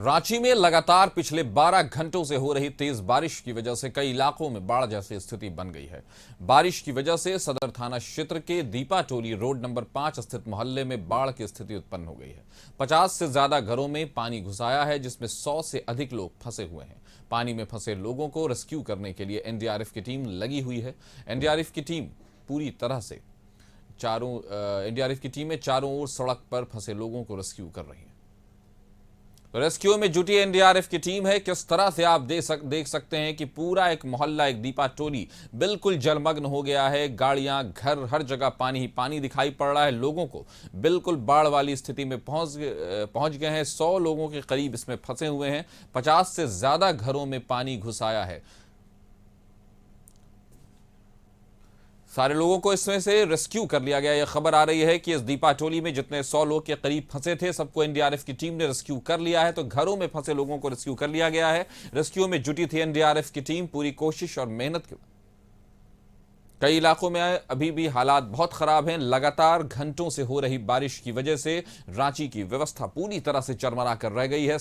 रांची में लगातार पिछले 12 घंटों से हो रही तेज बारिश की वजह से कई इलाकों में बाढ़ जैसी स्थिति बन गई है। बारिश की वजह से सदर थाना क्षेत्र के दीपा टोली रोड नंबर 5 स्थित मोहल्ले में बाढ़ की स्थिति उत्पन्न हो गई है। 50 से ज्यादा घरों में पानी घुस आया है, जिसमें 100 से अधिक लोग फंसे हुए हैं। पानी में फंसे लोगों को रेस्क्यू करने के लिए एनडीआरएफ की टीम लगी हुई है। एनडीआरएफ की टीम पूरी तरह से एनडीआरएफ की टीमें चारों ओर सड़क पर फंसे लोगों को रेस्क्यू कर रही हैं। तो रेस्क्यू में जुटी एनडीआरएफ की टीम है। किस तरह से आप देख सकते हैं कि पूरा एक मोहल्ला, एक दीपा टोली बिल्कुल जलमग्न हो गया है। गाड़ियां, घर, हर जगह पानी ही पानी दिखाई पड़ रहा है। लोगों को बिल्कुल बाढ़ वाली स्थिति में पहुंच गए हैं। 100 लोगों के करीब इसमें फंसे हुए हैं। 50 से ज्यादा घरों में पानी घुस आया है। सारे लोगों को इसमें से रेस्क्यू कर लिया गया। यह खबर आ रही है कि इस दीपा टोली में जितने 100 लोग के करीब फंसे थे, सबको एनडीआरएफ की टीम ने रेस्क्यू कर लिया है। तो घरों में फंसे लोगों को रेस्क्यू कर लिया गया है। रेस्क्यू में जुटी थी एनडीआरएफ की टीम पूरी कोशिश और मेहनत के। कई इलाकों में अभी भी हालात बहुत खराब हैं। लगातार घंटों से हो रही बारिश की वजह से रांची की व्यवस्था पूरी तरह से चरमरा कर रह गई है।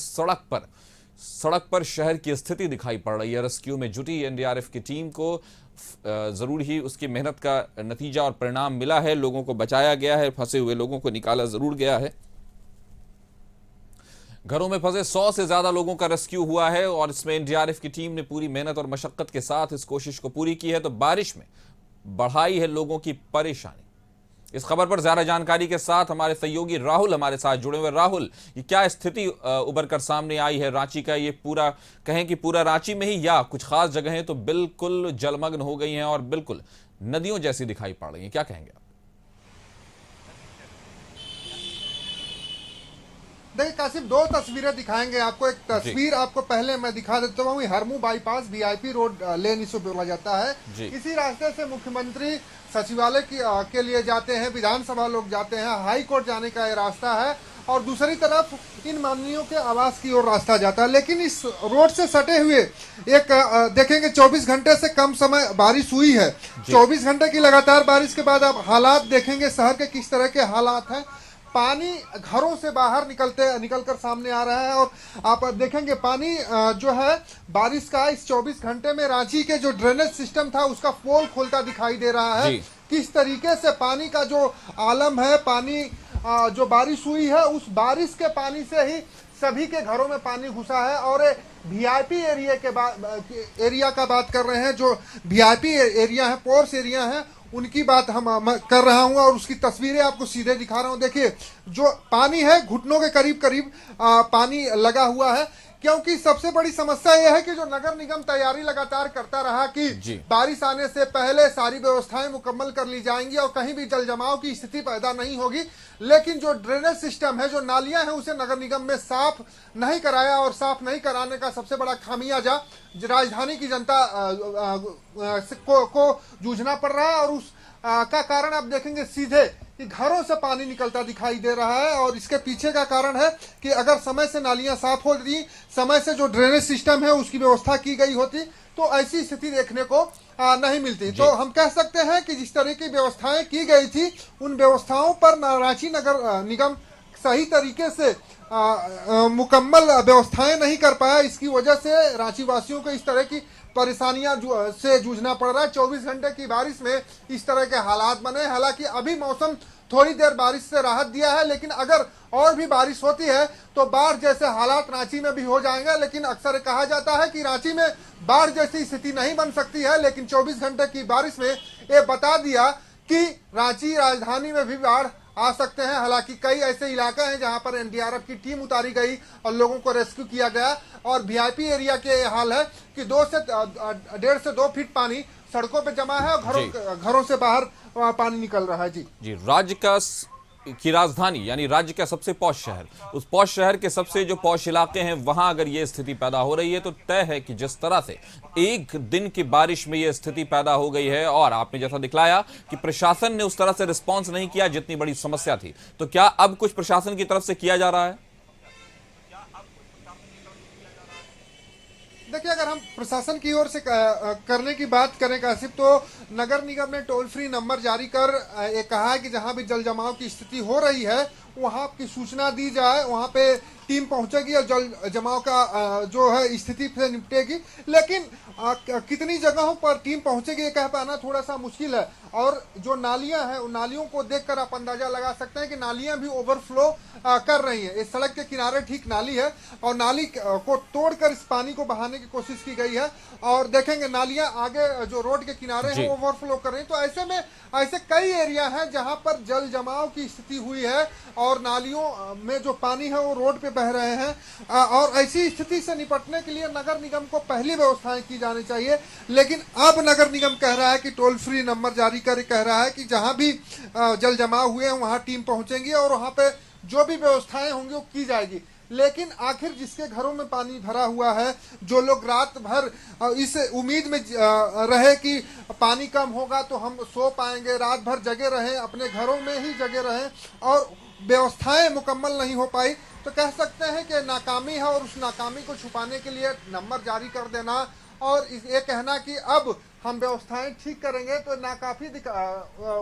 सड़क पर शहर की स्थिति दिखाई पड़ रही है। रेस्क्यू में जुटी एनडीआरएफ की टीम को जरूर ही उसकी मेहनत का नतीजा और परिणाम मिला है। लोगों को बचाया गया है, फंसे हुए लोगों को निकाला जरूर गया है। घरों में फंसे 100 से ज्यादा लोगों का रेस्क्यू हुआ है और इसमें एनडीआरएफ की टीम ने पूरी मेहनत और मशक्कत के साथ इस कोशिश को पूरी की है। तो बारिश में बढ़ाई है लोगों की परेशानी। इस खबर पर ज्यादा जानकारी के साथ हमारे सहयोगी राहुल हमारे साथ जुड़े हुए। राहुल, ये क्या स्थिति उभर कर सामने आई है रांची का? ये पूरा कहें कि पूरा रांची में ही या कुछ खास जगहें तो बिल्कुल जलमग्न हो गई हैं और बिल्कुल नदियों जैसी दिखाई पड़ रही हैं, क्या कहेंगे आप? देखिए कासिम, दो तस्वीरें दिखाएंगे आपको। एक तस्वीर आपको पहले मैं दिखा देता हूँ। हरमू बाईपास वीआईपी रोड लेन इसे बोला जाता है। इसी रास्ते से मुख्यमंत्री सचिवालय के लिए जाते हैं, विधानसभा लोग जाते हैं, हाई कोर्ट जाने का ये रास्ता है और दूसरी तरफ इन माननीयों के आवास की ओर रास्ता जाता है। लेकिन इस रोड से सटे हुए एक देखेंगे 24 घंटे से कम समय बारिश हुई है। 24 घंटे की लगातार बारिश के बाद आप हालात देखेंगे शहर के किस तरह के हालात हैं। पानी घरों से बाहर निकलकर सामने आ रहा है और आप देखेंगे पानी जो है बारिश का इस 24 घंटे में रांची के जो ड्रेनेज सिस्टम था उसका पोल खोलता दिखाई दे रहा है। किस तरीके से पानी का जो आलम है, पानी जो बारिश हुई है उस बारिश के पानी से ही सभी के घरों में पानी घुसा है। और वीआईपी एरिया का बात कर रहे हैं, जो वीआईपी एरिया है, पोर्स एरिया है, उनकी बात हम कर रहा हूं और उसकी तस्वीरें आपको सीधे दिखा रहा हूं। देखिए जो पानी है घुटनों के करीब करीब पानी लगा हुआ है, क्योंकि सबसे बड़ी समस्या यह है कि जो नगर निगम तैयारी लगातार करता रहा कि बारिश आने से पहले सारी व्यवस्थाएं मुकम्मल कर ली जाएंगी और कहीं भी जल जमाव की स्थिति पैदा नहीं होगी, लेकिन जो ड्रेनेज सिस्टम है, जो नालियां हैं, उसे नगर निगम में साफ नहीं कराया और साफ नहीं कराने का सबसे बड़ा खामियाजा राजधानी की जनता को जूझना पड़ रहा है। और उस का कारण आप देखेंगे सीधे कि घरों से पानी निकलता दिखाई दे रहा है और इसके पीछे का कारण है कि अगर समय से नालियां साफ होती, समय से जो ड्रेनेज सिस्टम है उसकी व्यवस्था की गई होती, तो ऐसी स्थिति देखने को नहीं मिलती। तो हम कह सकते हैं कि जिस तरह की व्यवस्थाएं की गई थी उन व्यवस्थाओं पर रांची नगर निगम सही तरीके से मुकम्मल व्यवस्थाएं नहीं कर पाया। इसकी वजह से रांची वासियों को इस तरह की परेशानियां से जूझना पड़ रहा है। 24 घंटे की बारिश में इस तरह के हालात बने। हालांकि अभी मौसम थोड़ी देर बारिश से राहत दिया है, लेकिन अगर और भी बारिश होती है तो बाढ़ जैसे हालात रांची में भी हो जाएंगे। लेकिन अक्सर कहा जाता है कि रांची में बाढ़ जैसी स्थिति नहीं बन सकती है, लेकिन 24 घंटे की बारिश में ये बता दिया कि रांची राजधानी में भी बाढ़ आ सकते हैं। हालांकि कई ऐसे इलाके हैं जहां पर एनडीआरएफ की टीम उतारी गई और लोगों को रेस्क्यू किया गया और वीआईपी एरिया के हाल है कि 1.5 से 2 फीट पानी सड़कों पे जमा है और घरों से बाहर पानी निकल रहा है। जी, राज्य की राजधानी यानी राज्य का सबसे पॉश शहर, उस पॉश शहर के सबसे जो पॉश इलाके हैं वहां अगर ये स्थिति पैदा हो रही है तो तय है कि जिस तरह से एक दिन की बारिश में ये स्थिति पैदा हो गई है और आपने जैसा दिखलाया कि प्रशासन ने उस तरह से रिस्पॉन्स नहीं किया जितनी बड़ी समस्या थी, तो क्या अब कुछ प्रशासन की तरफ से किया जा रहा है? देखिए अगर हम प्रशासन की ओर से करने की बात करें कासिफ, तो नगर निगम ने टोल फ्री नंबर जारी कर कहा है कि जहां भी जल जमाव की स्थिति हो रही है वहां की सूचना दी जाए, वहां पे टीम पहुंचेगी और जल जमाव का जो है स्थिति से निपटेगी। लेकिन कितनी जगहों पर टीम पहुंचेगी ये कह पाना थोड़ा सा मुश्किल है। और जो नालियां हैं उन नालियों को देखकर आप अंदाजा लगा सकते हैं कि नालियां भी ओवरफ्लो कर रही हैं। इस सड़क के किनारे ठीक नाली है और नाली को तोड़कर इस पानी को बहाने की कोशिश की गई है। और देखेंगे नालियां आगे जो रोड के किनारे हैं ओवरफ्लो कर रही हैं। तो ऐसे में ऐसे कई एरिया हैं जहां पर जल जमाव की स्थिति हुई है और नालियों में जो पानी है वो रोड पे बह रहे हैं। और ऐसी स्थिति से निपटने के लिए नगर निगम को पहली व्यवस्थाएं की जानी चाहिए। लेकिन अब नगर निगम कह रहा है कि टोल फ्री नंबर जारी कर कह रहा है कि जहां भी जल जमाव हुए हैं वहां टीम पहुंचेंगी और वहां पे जो भी व्यवस्थाएं होंगी वो की जाएगी। लेकिन आखिर जिसके घरों में पानी भरा हुआ है, जो लोग रात भर इस उम्मीद में रहे कि पानी कम होगा तो हम सो पाएंगे, रात भर जगे रहे, अपने घरों में ही जगे रहे और व्यवस्थाएं मुकम्मल नहीं हो पाई, तो कह सकते हैं कि नाकामी है। और उस नाकामी को छुपाने के लिए नंबर जारी कर देना और ये कहना कि अब हम व्यवस्थाएं ठीक करेंगे तो नाकाफी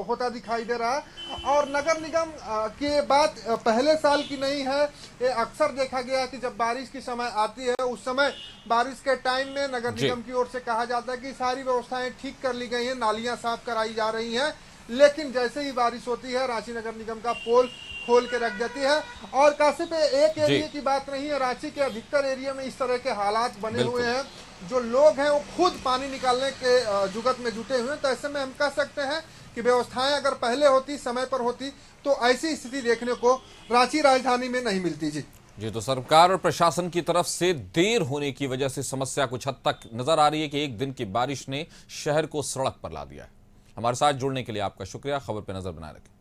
होता दिखाई दे रहा है। और नगर निगम की बात पहले साल की नहीं है, ये अक्सर देखा गया है कि जब बारिश की समय आती है उस समय बारिश के टाइम में नगर निगम की ओर से कहा जाता है कि सारी व्यवस्थाएं ठीक कर ली गई हैं, नालियां साफ कराई जा रही हैं। लेकिन जैसे ही बारिश होती है रांची नगर निगम का पोल खोल के रख देती है। और काशी पे एक एरिया की बात नहीं है, रांची के अधिकतर एरिया में इस तरह के हालात बने हुए हैं। जो लोग हैं वो खुद पानी निकालने के जुगत में जुटे हुए हैं। तो ऐसे में हम कह सकते हैं कि व्यवस्थाएं अगर पहले होती, समय पर होती, तो ऐसी स्थिति देखने को रांची राजधानी में नहीं मिलती। जी तो सरकार और प्रशासन की तरफ से देर होने की वजह से समस्या कुछ हद तक नजर आ रही है कि एक दिन की बारिश ने शहर को सड़क पर ला दिया है। हमारे साथ जुड़ने के लिए आपका शुक्रिया। खबर पर नजर बनाए रखें।